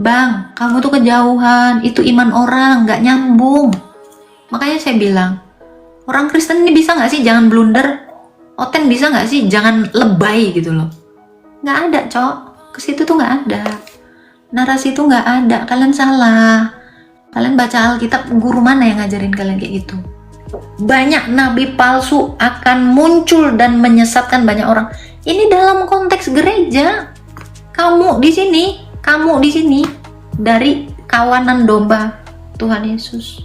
Bang, kamu tuh kejauhan, itu iman orang, nggak nyambung. Makanya saya bilang, orang Kristen ini bisa nggak sih jangan blunder? Oten bisa nggak sih jangan lebay gitu loh? Nggak ada, Cok. Ke situ tuh nggak ada. Narasi itu nggak ada, kalian salah. Kalian baca Alkitab, guru mana yang ngajarin kalian kayak gitu? Banyak nabi palsu akan muncul dan menyesatkan banyak orang. Ini dalam konteks gereja. Kamu di sini dari kawanan domba Tuhan Yesus.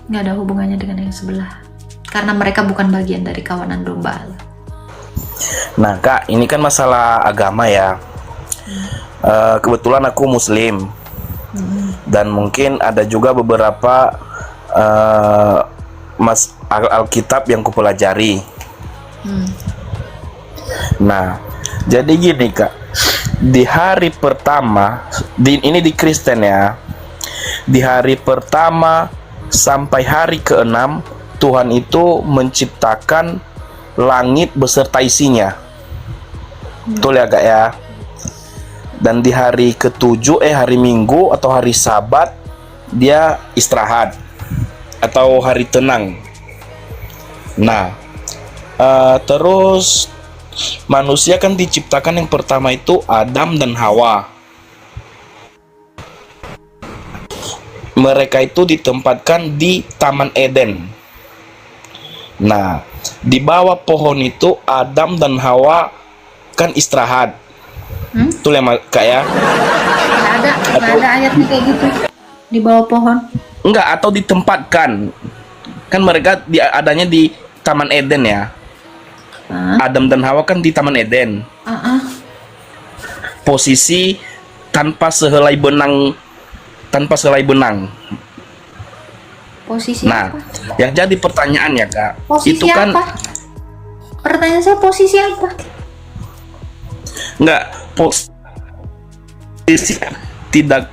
Nggak ada hubungannya dengan yang sebelah. Karena mereka bukan bagian dari kawanan domba Allah. Nah Kak, ini kan masalah agama ya. Kebetulan aku Muslim. Dan mungkin ada juga beberapa Alkitab yang kupelajari. Nah, jadi gini Kak, di hari pertama, ini di Kristen ya, di hari pertama sampai hari ke-6 Tuhan itu menciptakan langit beserta isinya. Betul ya Kak ya? Dan di hari ke-7 hari Minggu atau hari Sabat dia istirahat atau hari tenang. Nah, terus manusia kan diciptakan yang pertama itu Adam dan Hawa. Mereka itu ditempatkan di Taman Eden. Nah, di bawah pohon itu Adam dan Hawa kan istirahat. Betul ya Kak ya? Nggak ada ayatnya kayak gitu di bawah pohon. Enggak, atau ditempatkan. Kan mereka adanya di Taman Eden ya. Adam dan Hawa kan di Taman Eden. Posisi tanpa sehelai benang. Posisi Nah, apa? yang jadi pertanyaan ya Kak, Posisi itu kan apa? Pertanyaan saya posisi apa? enggak, posisi tidak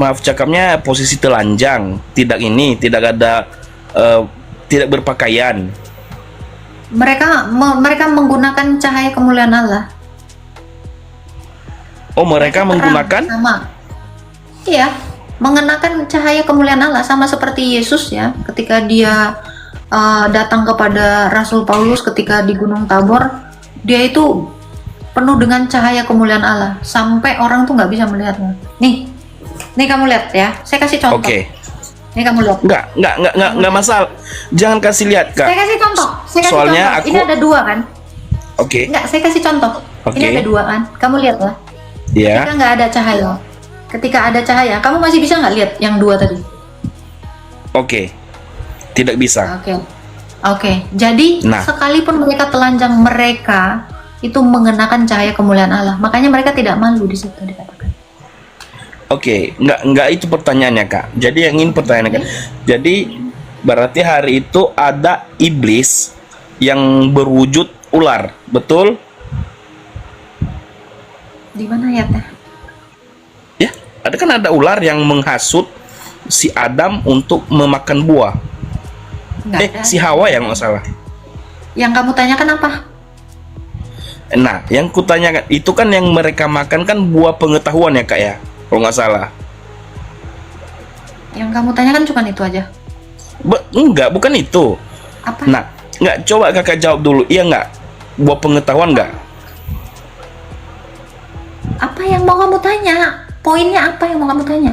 maaf cakapnya posisi telanjang, tidak ada tidak berpakaian. Mereka menggunakan cahaya kemuliaan Allah. Oh, mereka menggunakan sama. Iya, mengenakan cahaya kemuliaan Allah sama seperti Yesus ya, ketika dia datang kepada Rasul Paulus ketika di Gunung Tabor, dia itu penuh dengan cahaya kemuliaan Allah sampai orang tuh nggak bisa melihatnya. Nih kamu lihat ya, saya kasih contoh. Oke. Nih kamu lihat. Enggak masalah. Jangan kasih lihat Kak. Saya kasih contoh. Soalnya ini ada dua kan? Oke. Enggak, saya kasih contoh. Oke. Ini ada dua kan? Kamu lihat lah. Ya. Ketika nggak ada cahaya, ketika ada cahaya, kamu masih bisa nggak lihat yang dua tadi? Oke. Tidak bisa. Oke. Jadi sekalipun mereka telanjang, mereka itu mengenakan cahaya kemuliaan Allah. Makanya mereka tidak malu di situ dikatakan. Oke, enggak itu pertanyaannya Kak. Jadi yang ingin pertanyaannya Kak. Jadi berarti hari itu ada iblis yang berwujud ular, betul? Di mana ayatnya? Ya, ada ular yang menghasut si Adam untuk memakan buah. Si Hawa yang nggak salah. Yang kamu tanyakan apa? Nah, yang kutanyakan itu kan yang mereka makan kan buah pengetahuan ya Kak ya, kalau nggak salah. Yang kamu tanyakan cuma itu aja? Enggak, bukan itu. Apa? Nah, nggak, coba Kakak jawab dulu, iya nggak? Buah pengetahuan nggak? Apa yang mau kamu tanya? Poinnya apa yang mau kamu tanya?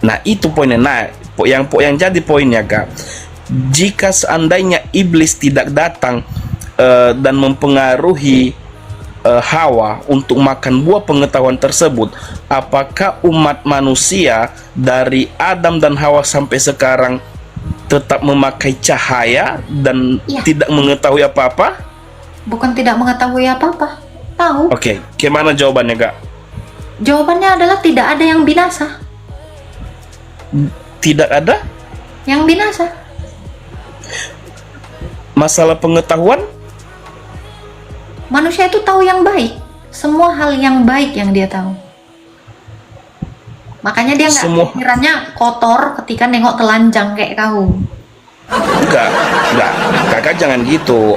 Nah, itu poinnya. Nah, yang jadi poinnya Kak, jika seandainya iblis tidak datang dan mempengaruhi Hawa untuk makan buah pengetahuan tersebut, apakah umat manusia dari Adam dan Hawa sampai sekarang tetap memakai cahaya dan tidak mengetahui apa-apa? Bukan tidak mengetahui apa-apa, tahu. Oke, gimana jawabannya Kak? Jawabannya adalah tidak ada yang binasa. Tidak ada? Yang binasa. Masalah pengetahuan? Manusia itu tahu yang baik, semua hal yang baik yang dia tahu. Makanya dia nggak pikirannya kotor ketika nengok telanjang kayak kau. Enggak, Kakak jangan gitu.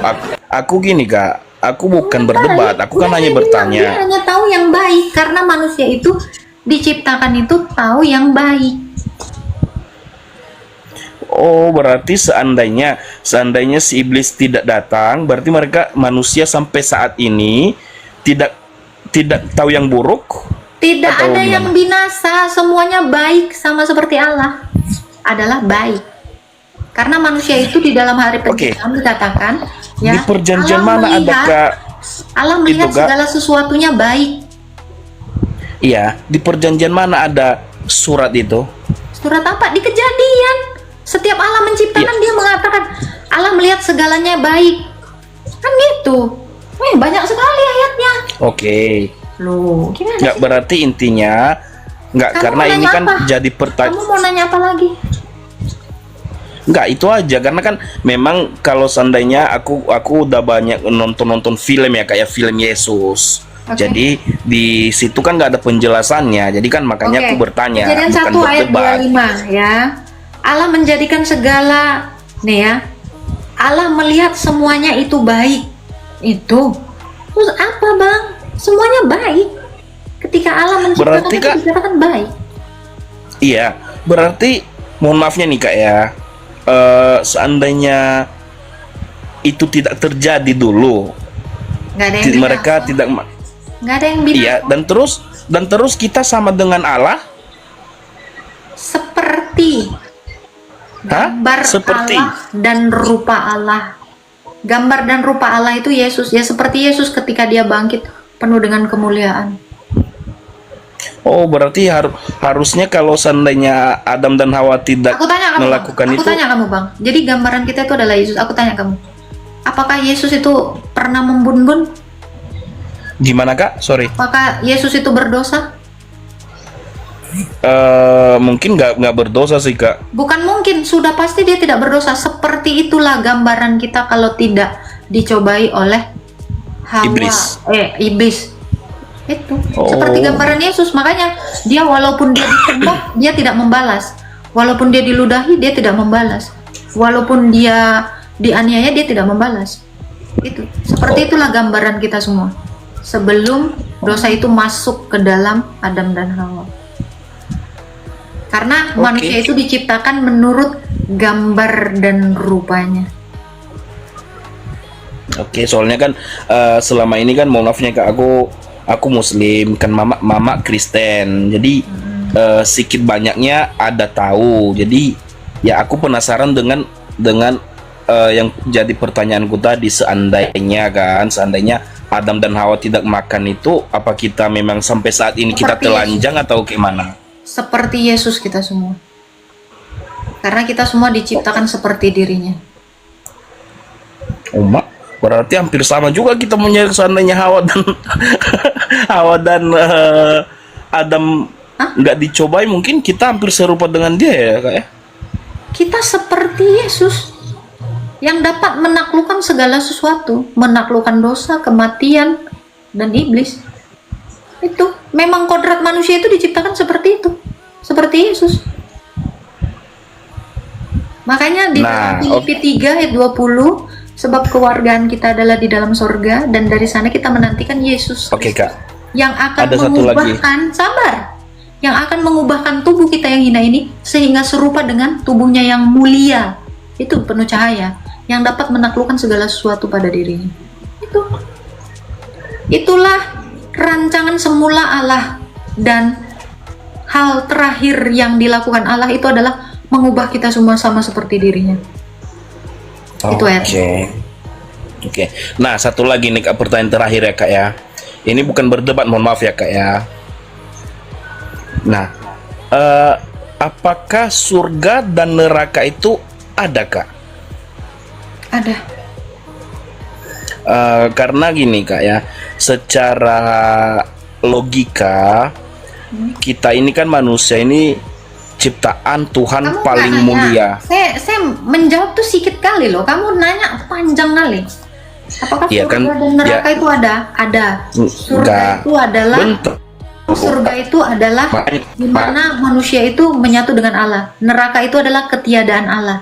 Aku gini Kak, aku bukan berdebat, aku kan hanya bertanya. Dia hanya tahu yang baik. baik karena manusia itu diciptakan itu tahu yang baik. Oh, berarti seandainya si iblis tidak datang, berarti manusia sampai saat ini tidak tidak tahu yang buruk Tidak atau ada yang gimana? binasa, semuanya baik sama seperti Allah adalah baik. Karena manusia itu di dalam hari Oke. penciptaan dikatakan ya, Di perjanjian Allah mana melihat- adakah Allah melihat itu, Kak? segala sesuatunya baik. iya, di perjanjian mana ada surat itu? Surat apa? Di Kejadian. Setiap Allah menciptakan Iya. dia mengatakan Allah melihat segalanya baik. Kan gitu. Banyak sekali ayatnya. Oke. Loh, gimana Nggak sih? berarti intinya nggak, Kamu karena mau ini nanya kan apa? jadi Kamu pertanyaan. mau nanya apa lagi? Nggak, itu aja karena kan memang kalau seandainya aku udah banyak nonton film ya, kayak film Yesus. Oke. Jadi di situ kan nggak ada penjelasannya. Jadi kan makanya Oke. aku bertanya, Kejadian bukan 1 ayat berdebat. 25 ya. Allah menjadikan segala nih ya. Allah melihat semuanya itu baik. Itu. Terus apa, Bang? Semuanya baik. Ketika Allah menciptakan Berarti, itu Kak, dikatakan baik. Iya, berarti mohon maafnya nih Kak ya. Seandainya itu tidak terjadi dulu, Nggak ada yang mereka binasa. tidak Nggak ada yang binasa. iya, dan terus kita sama dengan Allah. Seperti Hah? gambar Seperti? Allah dan rupa Allah. Gambar dan rupa Allah itu Yesus. Ya seperti Yesus ketika dia bangkit penuh dengan kemuliaan. Oh, berarti harusnya kalau seandainya Adam dan Hawa tidak Aku tanya kamu, melakukan Bang. Aku itu, tanya kamu, Bang. Jadi gambaran kita itu adalah Yesus. Aku tanya kamu, apakah Yesus itu pernah membun-bun? gimana Kak? Sorry. Apakah Yesus itu berdosa? Mungkin nggak berdosa sih Kak. Bukan mungkin, sudah pasti dia tidak berdosa. Seperti itulah gambaran kita kalau tidak dicobai oleh Hawa. Iblis. Itu Oh. seperti gambaran Yesus. Makanya dia walaupun dia disembah, dia tidak membalas. Walaupun dia diludahi, dia tidak membalas. Walaupun dia dianiaya, dia tidak membalas. Itu seperti itulah gambaran kita semua. Sebelum dosa itu masuk ke dalam Adam dan Hawa. Karena Oke. manusia itu diciptakan menurut gambar dan rupanya. Oke, soalnya kan selama ini kan mohon maafnya Kak, aku Muslim kan, mama Kristen. Jadi sedikit banyaknya ada tahu. Jadi ya aku penasaran dengan yang jadi pertanyaanku tadi, seandainya Adam dan Hawa tidak makan itu, apa kita memang sampai saat ini kita Seperti telanjang atau gimana? Seperti Yesus kita semua. Karena kita semua diciptakan seperti dirinya. Mak, berarti hampir sama juga kita punya, seandainya Hawa dan Hawa dan Adam Hah? nggak dicobai, mungkin kita hampir serupa dengan dia ya Kak ya. Kita seperti Yesus yang dapat menaklukkan segala sesuatu, menaklukkan dosa, kematian, dan iblis. Itu memang kodrat manusia itu diciptakan seperti itu, seperti Yesus. Makanya di Nah, dalam Filipi 3 ayat 20, sebab kewargaan kita adalah di dalam sorga dan dari sana kita menantikan Yesus Oke Kak. yang akan Ada satu lagi. yang akan mengubahkan tubuh kita yang hina ini sehingga serupa dengan tubuhnya yang mulia. Itu penuh cahaya yang dapat menaklukkan segala sesuatu pada dirinya. Itulah rancangan semula Allah, dan hal terakhir yang dilakukan Allah itu adalah mengubah kita semua sama seperti dirinya. Itu Oke. ayatnya. Oke. Nah, satu lagi nih Kak, pertanyaan terakhir ya Kak ya. Ini bukan berdebat, mohon maaf ya Kak ya. Nah, apakah surga dan neraka itu ada Kak? Ada. Karena gini Kak ya, secara logika kita ini kan manusia ini ciptaan Tuhan Kamu paling nggak mulia. nanya. Saya menjawab tuh sedikit kali loh. Kamu nanya panjang kali. Apakah Iya surga kan, dan neraka itu ada? Ada. Surga Enggak. itu adalah Bentuk. surga itu adalah Makanya- di mana manusia itu menyatu dengan Allah. Neraka itu adalah ketiadaan Allah.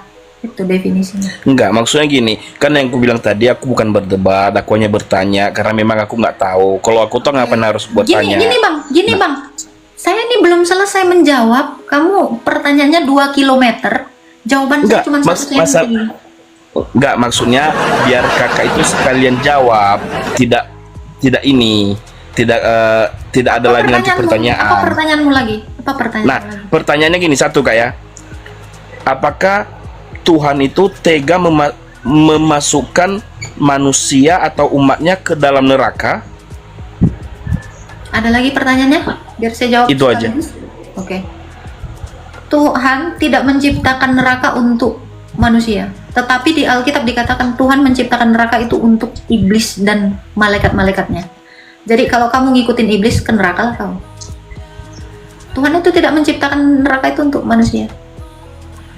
Itu definisinya. Enggak, maksudnya gini, kan yang aku bilang tadi aku bukan berdebat, aku hanya bertanya karena memang aku nggak tahu. Kalau aku tuh ngapain harus buat tanya? Gini bang, saya ini belum selesai menjawab. Kamu pertanyaannya 2 kilometer, jawaban saya Enggak, cuma 1 senti. enggak, maksudnya biar kakak itu sekalian jawab, tidak tidak ada lagi nanti Apa pertanyaan. pertanyaanmu lagi? Apa pertanyaanmu Nah, lagi? pertanyaannya gini satu kak ya, apakah Tuhan itu tega memasukkan manusia atau umatnya ke dalam neraka? Ada lagi pertanyaannya? Biar saya jawab. Itu aja. sekaligus. Oke. Tuhan tidak menciptakan neraka untuk manusia, tetapi di Alkitab dikatakan Tuhan menciptakan neraka itu untuk iblis dan malaikat-malaikatnya. Jadi kalau kamu ngikutin iblis, ke neraka lah kau. Tuhan itu tidak menciptakan neraka itu untuk manusia.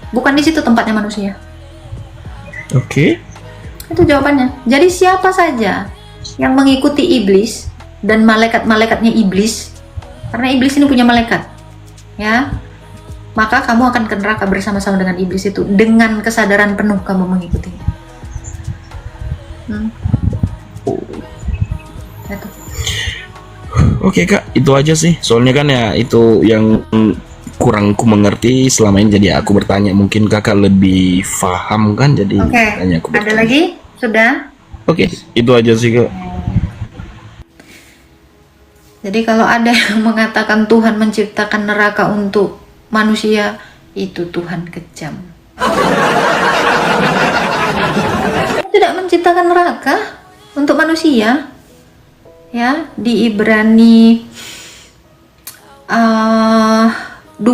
Bukan di situ tempatnya manusia. Oke. Itu jawabannya. Jadi siapa saja yang mengikuti iblis dan malaikat-malaikatnya iblis, karena iblis ini punya malaikat, ya, maka kamu akan ke neraka bersama-sama dengan iblis itu dengan kesadaran penuh kamu mengikutinya. Itu. Oke kak, itu aja sih. Soalnya kan ya itu yang kurang ku mengerti selama ini. Jadi aku bertanya, mungkin kakak lebih paham kan? Jadi Oke. tanya aku Ada bertanya. lagi? Sudah? Oke, itu aja sih kak. Jadi kalau ada yang mengatakan Tuhan menciptakan neraka untuk manusia, itu Tuhan kejam. Tidak menciptakan neraka untuk manusia. Ya, di Ibrani 2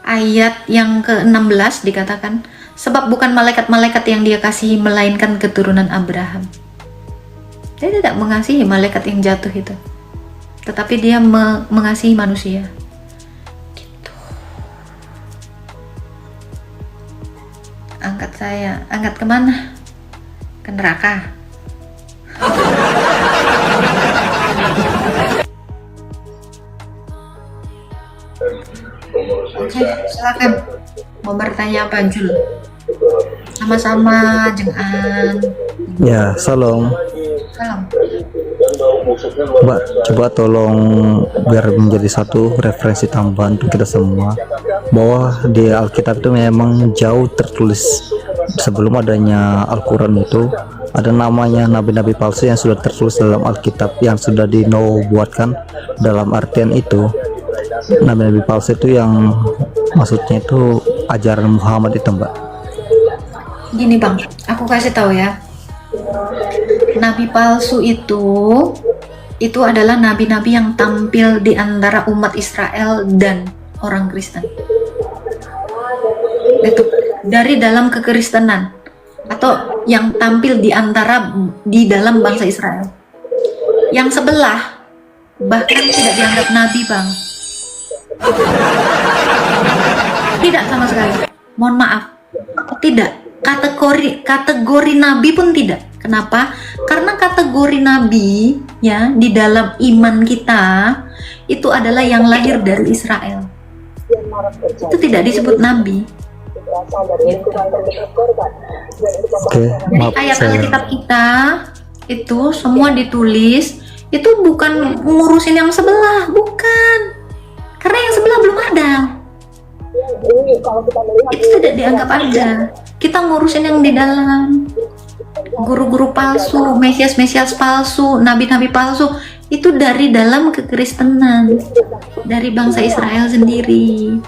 ayat yang ke-16 dikatakan, sebab bukan malaikat-malaikat yang dia kasihi melainkan keturunan Abraham. Dia tidak mengasihi malaikat yang jatuh itu, tetapi dia mengasihi manusia. Gitu. Angkat kemana? Ke neraka. Oke, silakan. Mau bertanya apa, Jul? Sama-sama, Jeng An. Ya, salam. Salam. Mbak, coba tolong biar menjadi satu referensi tambahan untuk kita semua bahwa di Alkitab itu memang jauh tertulis sebelum adanya Al-Quran itu ada namanya nabi-nabi palsu yang sudah tertulis dalam Alkitab yang sudah dinubuatkan. Dalam artian itu nabi-nabi palsu itu yang maksudnya itu ajaran Muhammad itu, Mbak. Gini Bang, aku kasih tahu ya. Nabi palsu itu adalah nabi-nabi yang tampil di antara umat Israel dan orang Kristen. Itu dari dalam kekristenan atau yang tampil di dalam bangsa Israel. Yang sebelah bahkan tidak dianggap nabi, Bang. Tidak sama sekali. Mohon maaf. Tidak. Kategori nabi pun tidak. Kenapa? Karena kategori nabi ya di dalam iman kita itu adalah yang lahir dari Israel. Itu tidak disebut nabi. Oke, Jadi maaf ayat saya. Alkitab kita itu semua ditulis itu bukan ngurusin yang sebelah, bukan. Karena yang sebelah belum ada. Itu tidak dianggap ada. Kita ngurusin yang di dalam. Guru-guru palsu, mesias-mesias palsu, nabi-nabi palsu itu dari dalam kekristenan, dari bangsa Israel sendiri.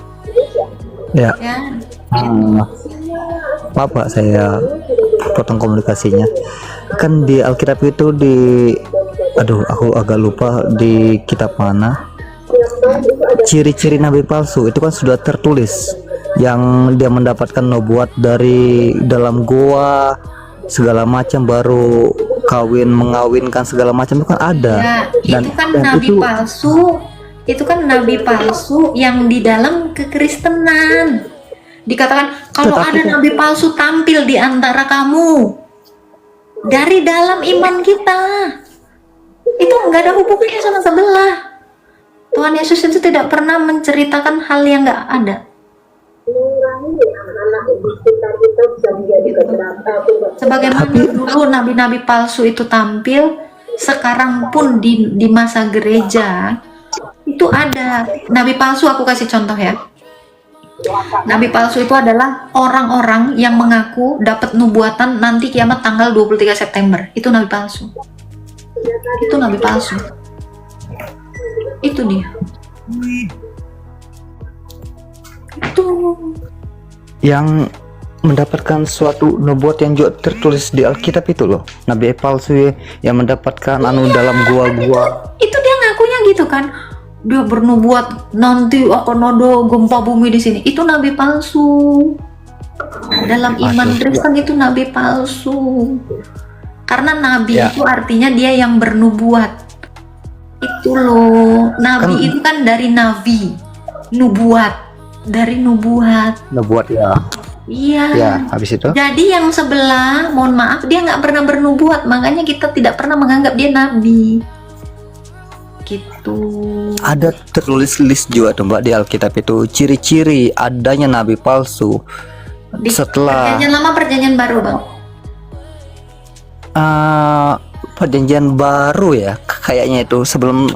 Ya, Ya. maaf Pak, saya potong komunikasinya. Kan di Alkitab itu aku agak lupa di kitab mana. Ciri-ciri nabi palsu itu kan sudah tertulis, yang dia mendapatkan nubuat dari dalam goa segala macam, baru mengawinkan segala macam itu kan ada. Ya, itu kan nabi palsu. Itu kan nabi palsu yang di dalam kekristenan. Dikatakan kalau ada nabi palsu tampil di antara kamu dari dalam iman kita, itu nggak ada hubungannya sama sebelah. Tuhan Yesus itu tidak pernah menceritakan hal yang nggak ada. Sebagaimana dulu nabi-nabi palsu itu tampil, sekarang pun di masa gereja itu ada nabi palsu. Aku kasih contoh ya. Nabi palsu itu adalah orang-orang yang mengaku dapat nubuatan nanti kiamat tanggal 23 September. Itu nabi palsu. Itu nabi palsu. Itu dia. Itu Yang mendapatkan suatu nubuat yang juga tertulis di Alkitab itu loh, nabi palsu ya, yang mendapatkan dalam gua-gua. itu dia ngakunya gitu kan, dia bernubuat nanti akan ada gempa bumi di sini. Itu nabi palsu. Dalam iman Masya Kristen itu nabi palsu, karena nabi Ya. itu artinya dia yang bernubuat. Itu loh, nabi itu kan dari navi, nubuat, dari nubuat. Nubuat ya. Iya. Ya, habis itu Jadi yang sebelah, mohon maaf, dia nggak pernah bernubuat, makanya kita tidak pernah menganggap dia nabi. Gitu. ada tertulis list juga tuh Mbak di Alkitab itu ciri-ciri adanya nabi palsu. Di Setelah perjanjian lama, perjanjian baru, Bang. perjanjian baru ya kayaknya itu, sebelum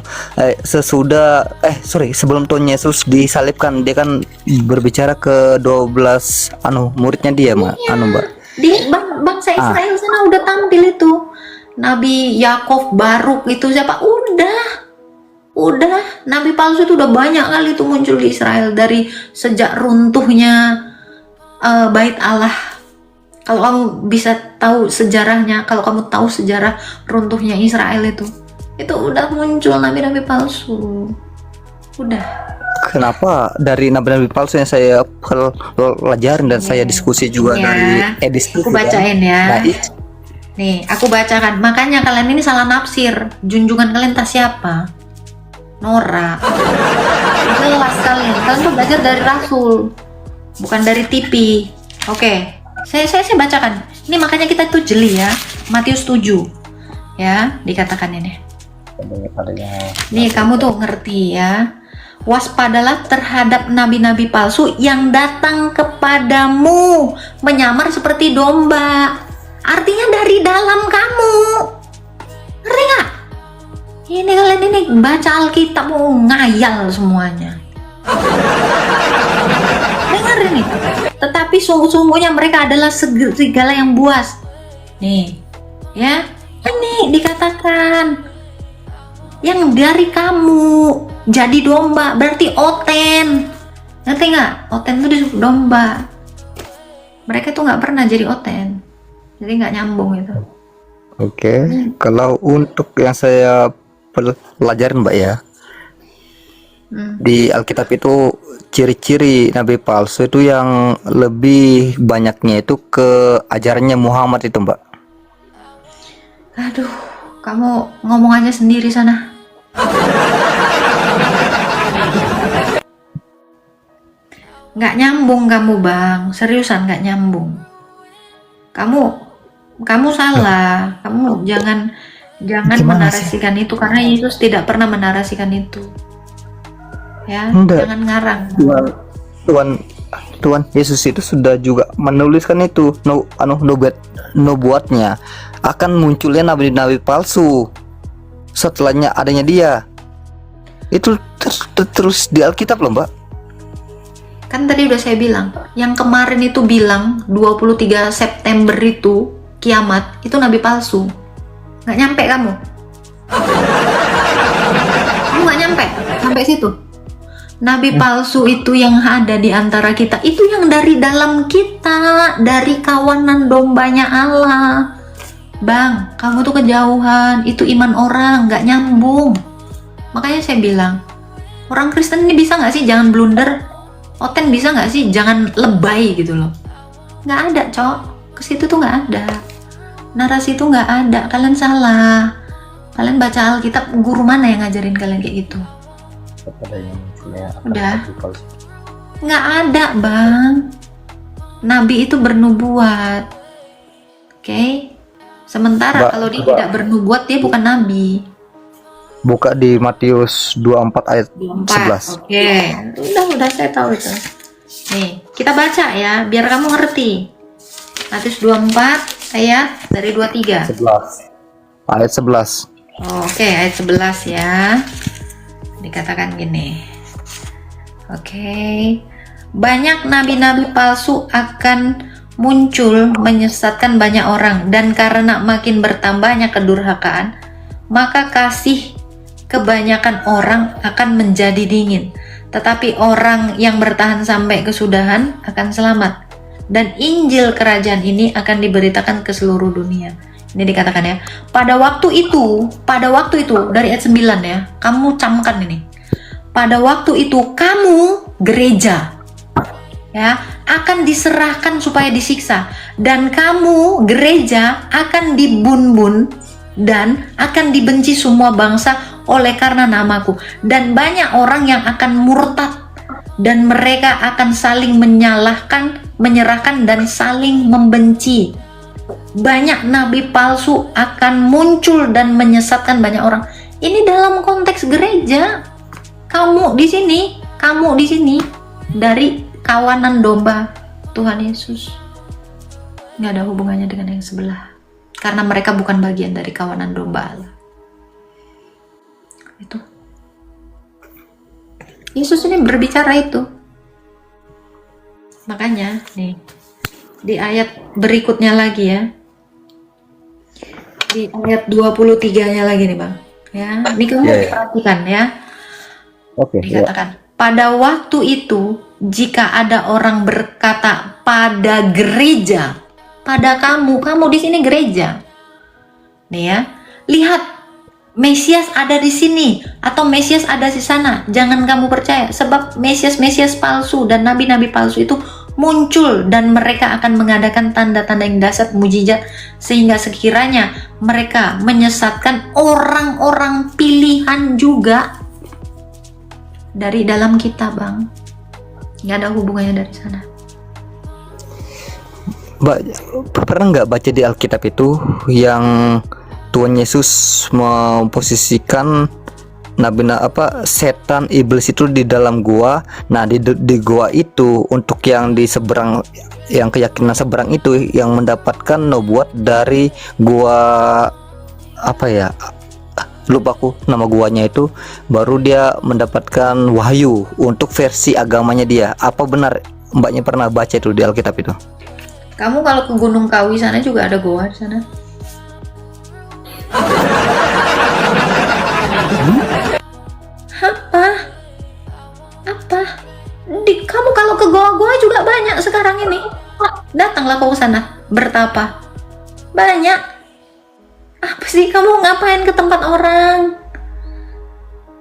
Tuhan Yesus disalibkan, dia kan berbicara ke 12 muridnya dia Mbak. Di bangsa Israel sana udah tampil itu. Nabi Yakov, Baruk, itu siapa? Udah. Nabi palsu itu udah banyak kali itu muncul di Israel dari sejak runtuhnya Bait Allah. Kalau kamu bisa tahu sejarahnya, kalau kamu tahu sejarah runtuhnya Israel itu udah muncul nabi-nabi palsu. Udah. Kenapa dari nabi-nabi palsu yang saya pelajarin dan saya diskusi juga Ya, dari Edis aku bacain ya. Nah, Nih, aku bacakan. Makanya kalian ini salah nafsir. Junjungan kalian tak siapa? Nora. Jelas kalian tuh belajar dari Rasul, bukan dari TV. Oke. Saya bacakan. Ini makanya kita tuh jeli ya. Matius 7. Ya, dikatakan ini. Nih, kamu tuh ngerti ya. Waspadalah terhadap nabi-nabi palsu yang datang kepadamu menyamar seperti domba. Artinya dari dalam kamu. Ngerti nggak? Ini kalian ini baca Alkitab mau ngayal semuanya. Dengar ini. Tetapi sungguh-sungguhnya mereka adalah serigala yang buas. Nih, ya. Ini dikatakan yang dari kamu jadi domba, berarti oten. Ngerti nggak? Oten itu disebut domba. Mereka tuh nggak pernah jadi oten, jadi nggak nyambung itu. Oke, kalau untuk yang saya pelajarin Mbak ya, di Alkitab itu ciri-ciri nabi palsu itu yang lebih banyaknya itu ke ajarannya Muhammad itu Mbak. Aduh, kamu ngomong aja sendiri sana. Nggak nyambung kamu, Bang. Seriusan nggak nyambung. Kamu salah. Kamu jangan Gimana menarasikan itu, karena Yesus tidak pernah menarasikan itu. Ya, Enggak. jangan ngarang. Tuhan Yesus itu sudah juga menuliskan itu nubuatnya akan munculnya nabi-nabi palsu setelahnya adanya dia. Itu terus di Alkitab loh Mbak. Kan tadi udah saya bilang, yang kemarin itu bilang 23 September itu kiamat, itu nabi palsu. Nggak nyampe kamu. Kamu nggak nyampe sampai situ. Nabi palsu itu yang ada di antara kita, itu yang dari dalam kita, dari kawanan dombanya Allah. Bang, kamu tuh kejauhan, itu iman orang, nggak nyambung. Makanya saya bilang, orang Kristen ini bisa nggak sih jangan blunder? Oten bisa nggak sih jangan lebay gitu loh? Nggak ada, cok. Ke situ tuh nggak ada. Narasi itu nggak ada. Kalian salah. Kalian baca Alkitab, guru mana yang ngajarin kalian kayak gitu? Udah. Nggak ada, Bang. Nabi itu bernubuat. Oke? Sementara kalau dia tidak bernubuat, dia bukan nabi. Buka di Matius 24 ayat 11. Oke. Udah saya tahu itu. Nih, kita baca ya, biar kamu ngerti. Matius 24 ayat dari 23. 11. Ayat 11. Oke, ayat 11 ya. Dikatakan gini. Oke. Banyak nabi-nabi palsu akan muncul menyesatkan banyak orang, dan karena makin bertambahnya kedurhakaan, maka kasih kebanyakan orang akan menjadi dingin. Tetapi orang yang bertahan sampai kesudahan akan selamat. Dan Injil kerajaan ini akan diberitakan ke seluruh dunia. Ini dikatakan ya. Pada waktu itu dari ayat 9 ya. Kamu camkan ini. Pada waktu itu kamu gereja ya akan diserahkan supaya disiksa, dan kamu gereja akan dibun-bun dan akan dibenci semua bangsa oleh karena namaku, dan banyak orang yang akan murtad, dan mereka akan saling menyalahkan, menyerahkan, dan saling membenci. Banyak nabi palsu akan muncul dan menyesatkan banyak orang. Ini dalam konteks gereja. Kamu di sini dari kawanan domba Tuhan Yesus. Nggak ada hubungannya dengan yang sebelah, karena mereka bukan bagian dari kawanan domba Allah. Itu Yesus ini berbicara itu. Makanya nih di ayat berikutnya lagi ya, di ayat 23-nya lagi nih Bang ya, ini kamu perhatikan ya. Oke. Dikatakan pada waktu itu, jika ada orang berkata pada gereja, pada kamu di sini gereja, nih ya, lihat Mesias ada di sini atau Mesias ada di sana, jangan kamu percaya, sebab Mesias palsu dan nabi-nabi palsu itu muncul, dan mereka akan mengadakan tanda-tanda yang dahsyat, mujizat, sehingga sekiranya mereka menyesatkan orang-orang pilihan juga dari dalam kita, Bang. Nggak ada hubungannya dari sana. Pernah nggak baca di Alkitab itu yang Tuhan Yesus memposisikan setan iblis itu di dalam gua. Nah, di gua itu, untuk yang di seberang, yang keyakinan seberang itu, yang mendapatkan nubuat dari gua, lupa aku nama guanya itu, baru dia mendapatkan wahyu untuk versi agamanya dia. Apa benar mbaknya pernah baca itu di Alkitab itu? Kamu kalau ke Gunung Kawi sana juga ada goa di sana. Apa? Kamu kalau ke goa-goa juga banyak sekarang ini. Datanglah kau ke sana, bertapa. Banyak. Apa sih kamu ngapain ke tempat orang?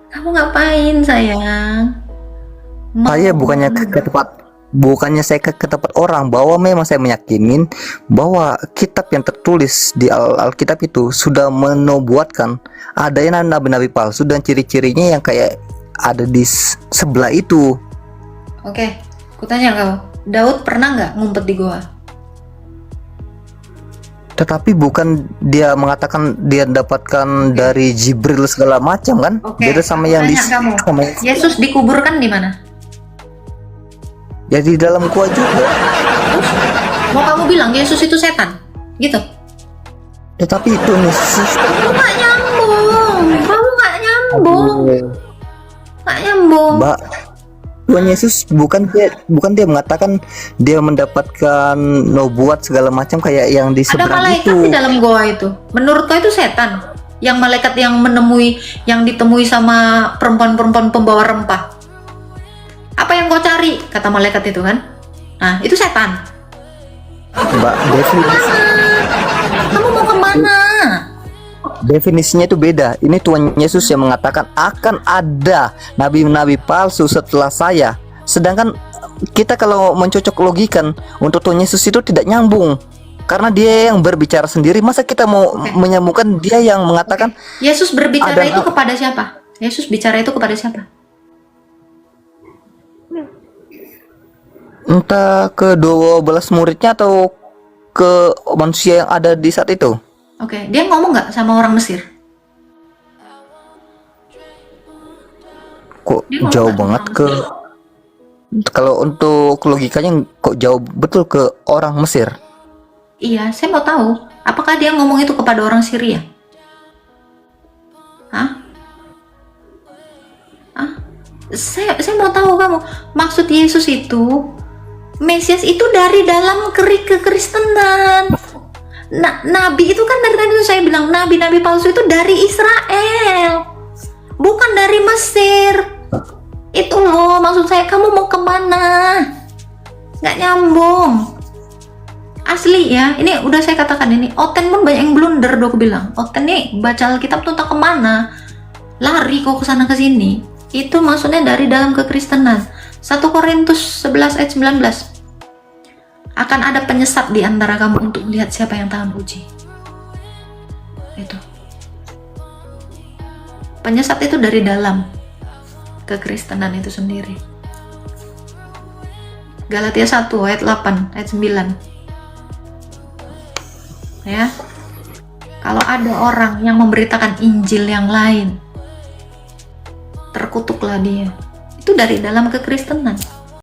Kamu ngapain, sayang? Saya bukannya saya ke tempat orang, bahwa memang saya meyakinin bahwa kitab yang tertulis di Alkitab itu sudah menubuatkan adanya nabi-nabi palsu, dan ciri-cirinya yang kayak ada di sebelah itu. Oke, kutanya kau, Daud pernah nggak ngumpet di goa? Tetapi bukan dia mengatakan dia dapatkan dari Jibril segala macam kan? Beda sama yang di Yesus dikuburkan di mana? Ya di dalam gua juga. Mau kamu bilang Yesus itu setan? Gitu? Tetapi itu nih. Kamu nggak nyambung. Mbak, Tuhan Yesus bukan dia mengatakan dia mendapatkan nubuat segala macam kayak yang di seberang itu. Ada malaikat di dalam goa itu. Menurut kau itu setan? Yang malaikat yang ditemui sama perempuan-perempuan pembawa rempah. Apa yang kau cari? Kata malaikat itu kan. Nah, itu setan. Mbak, Kamu mau kemana? Definisinya itu beda. Ini Tuhan Yesus yang mengatakan akan ada nabi-nabi palsu setelah saya. Sedangkan kita kalau mencocok logikan untuk Tuhan Yesus itu tidak nyambung. Karena dia yang berbicara sendiri, masa kita mau menyambungkan dia yang mengatakan Yesus berbicara itu kepada siapa? Yesus bicara itu kepada siapa? Entah ke 12 muridnya atau ke manusia yang ada di saat itu. Oke, dia ngomong nggak sama orang Mesir? Kok jauh banget ke, kalau untuk logikanya kok jauh betul ke orang Mesir. Iya, saya mau tahu, apakah dia ngomong itu kepada orang Syria? Hah? Hah? Saya mau tahu kamu, maksud Yesus itu, Mesias itu dari dalam kekristenan. Nabi itu kan dari tadi itu saya bilang, nabi-nabi palsu itu dari Israel, bukan dari Mesir. Itu loh maksud saya, kamu mau kemana? Nggak nyambung. Asli ya, ini udah saya katakan ini, Oten pun banyak yang blunder, aku bilang. Oten nih baca Alkitab tuh tak kemana, lari kok kesana kesini. Itu maksudnya dari dalam kekristenan. 1 Korintus 11 ayat 19. Akan ada penyesat di antara kamu untuk melihat siapa yang tahan uji. Itu. Penyesat itu dari dalam kekristenan itu sendiri. Galatia 1 ayat 8 ayat 9. Ya, kalau ada orang yang memberitakan Injil yang lain, terkutuklah dia. Itu dari dalam kekristenan.